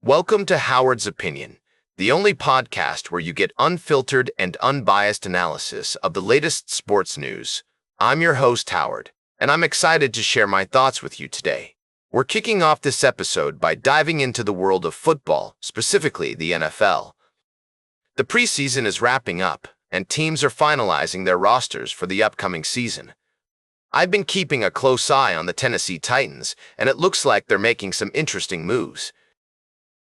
Welcome to Howard's Opinion, the only podcast where you get unfiltered and unbiased analysis of the latest sports news. I'm your host, Howard, and I'm excited to share my thoughts with you today. We're kicking off this episode by diving into the world of football, specifically the NFL. The preseason is wrapping up, and teams are finalizing their rosters for the upcoming season. I've been keeping a close eye on the Tennessee Titans, and it looks like they're making some interesting moves.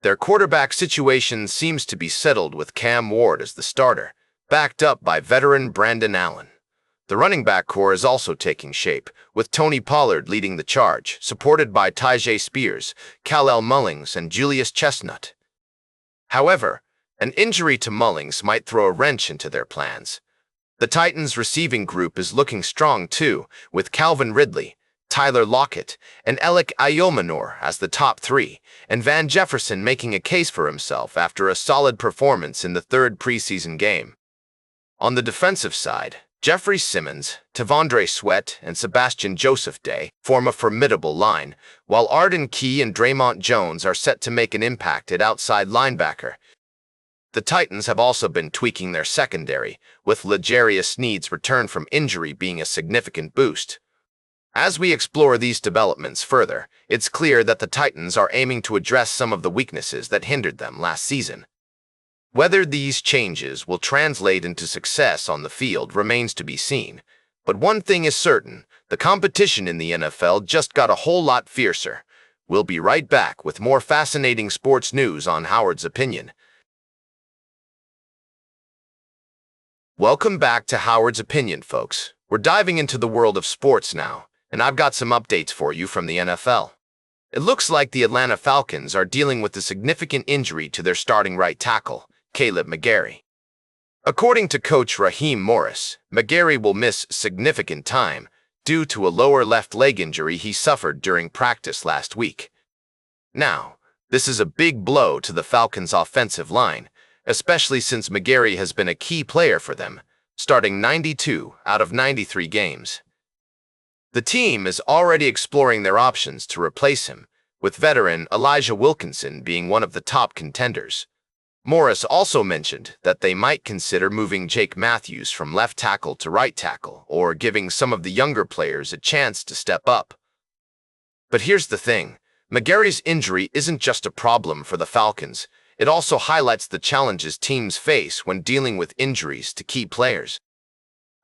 Their quarterback situation seems to be settled with Cam Ward as the starter, backed up by veteran Brandon Allen. The running back core is also taking shape, with Tony Pollard leading the charge, supported by Tyjae Spears, Kal-El Mullings, and Julius Chestnut. However, an injury to Mullings might throw a wrench into their plans. The Titans' receiving group is looking strong too, with Calvin Ridley, Tyler Lockett, and Alec Ayomanor as the top three, and Van Jefferson making a case for himself after a solid performance in the third preseason game. On the defensive side, Jeffrey Simmons, Tavondre Sweat, and Sebastian Joseph Day form a formidable line, while Arden Key and Draymond Jones are set to make an impact at outside linebacker. The Titans have also been tweaking their secondary, with L'Jarius Sneed's return from injury being a significant boost. As we explore these developments further, it's clear that the Titans are aiming to address some of the weaknesses that hindered them last season. Whether these changes will translate into success on the field remains to be seen, but one thing is certain, the competition in the NFL just got a whole lot fiercer. We'll be right back with more fascinating sports news on Howard's Opinion. Welcome back to Howard's Opinion, folks. We're diving into the world of sports now, and I've got some updates for you from the NFL. It looks like the Atlanta Falcons are dealing with a significant injury to their starting right tackle, Kaleb McGary. According to coach Raheem Morris, McGary will miss significant time due to a lower left leg injury he suffered during practice last week. Now, this is a big blow to the Falcons' offensive line, especially since McGary has been a key player for them, starting 92 out of 93 games. The team is already exploring their options to replace him, with veteran Elijah Wilkinson being one of the top contenders. Morris also mentioned that they might consider moving Jake Matthews from left tackle to right tackle or giving some of the younger players a chance to step up. But here's the thing, McGary's injury isn't just a problem for the Falcons, it also highlights the challenges teams face when dealing with injuries to key players.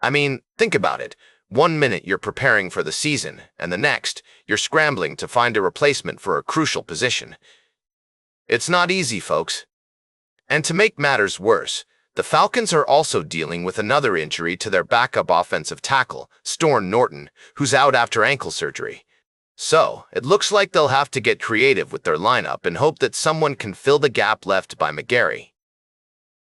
I mean, think about it. One minute you're preparing for the season, and the next, you're scrambling to find a replacement for a crucial position. It's not easy, folks. And to make matters worse, the Falcons are also dealing with another injury to their backup offensive tackle, Storn Norton, who's out after ankle surgery. So, it looks like they'll have to get creative with their lineup and hope that someone can fill the gap left by McGary.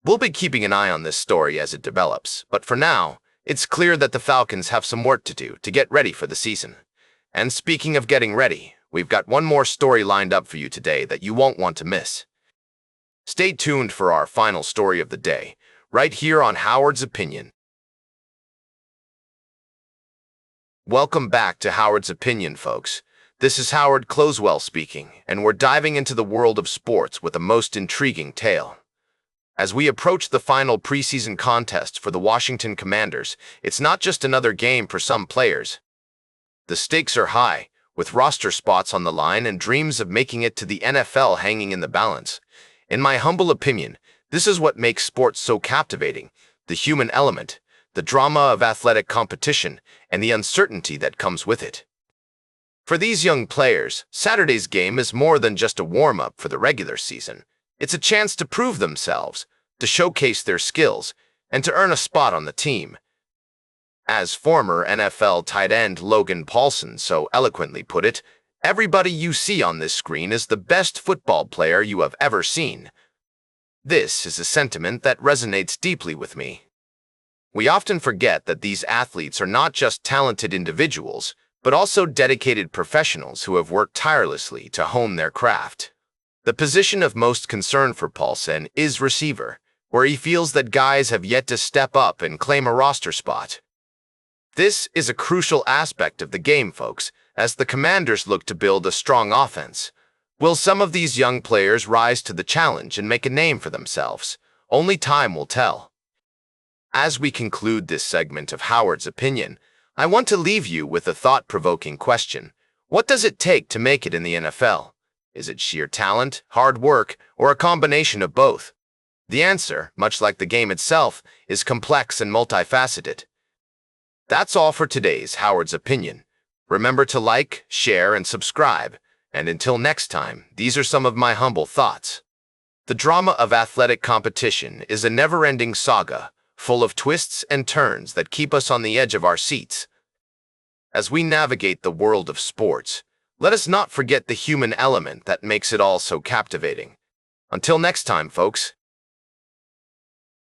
We'll be keeping an eye on this story as it develops, but for now, it's clear that the Falcons have some work to do to get ready for the season. And speaking of getting ready, we've got one more story lined up for you today that you won't want to miss. Stay tuned for our final story of the day, right here on Howard's Opinion. Welcome back to Howard's Opinion, folks. This is Howard Closewell speaking, and we're diving into the world of sports with a most intriguing tale. As we approach the final preseason contest for the Washington Commanders, it's not just another game for some players. The stakes are high, with roster spots on the line and dreams of making it to the NFL hanging in the balance. In my humble opinion, this is what makes sports so captivating, the human element, the drama of athletic competition, and the uncertainty that comes with it. For these young players, Saturday's game is more than just a warm-up for the regular season. It's a chance to prove themselves, to showcase their skills, and to earn a spot on the team. As former NFL tight end Logan Paulson so eloquently put it, everybody you see on this screen is the best football player you have ever seen. This is a sentiment that resonates deeply with me. We often forget that these athletes are not just talented individuals, but also dedicated professionals who have worked tirelessly to hone their craft. The position of most concern for Paulson is receiver, where he feels that guys have yet to step up and claim a roster spot. This is a crucial aspect of the game, folks, as the Commanders look to build a strong offense. Will some of these young players rise to the challenge and make a name for themselves? Only time will tell. As we conclude this segment of Howard's Opinion, I want to leave you with a thought-provoking question. What does it take to make it in the NFL? Is it sheer talent, hard work, or a combination of both? The answer, much like the game itself, is complex and multifaceted. That's all for today's Howard's Opinion. Remember to like, share, and subscribe. And until next time, these are some of my humble thoughts. The drama of athletic competition is a never-ending saga, full of twists and turns that keep us on the edge of our seats. As we navigate the world of sports, let us not forget the human element that makes it all so captivating. Until next time, folks.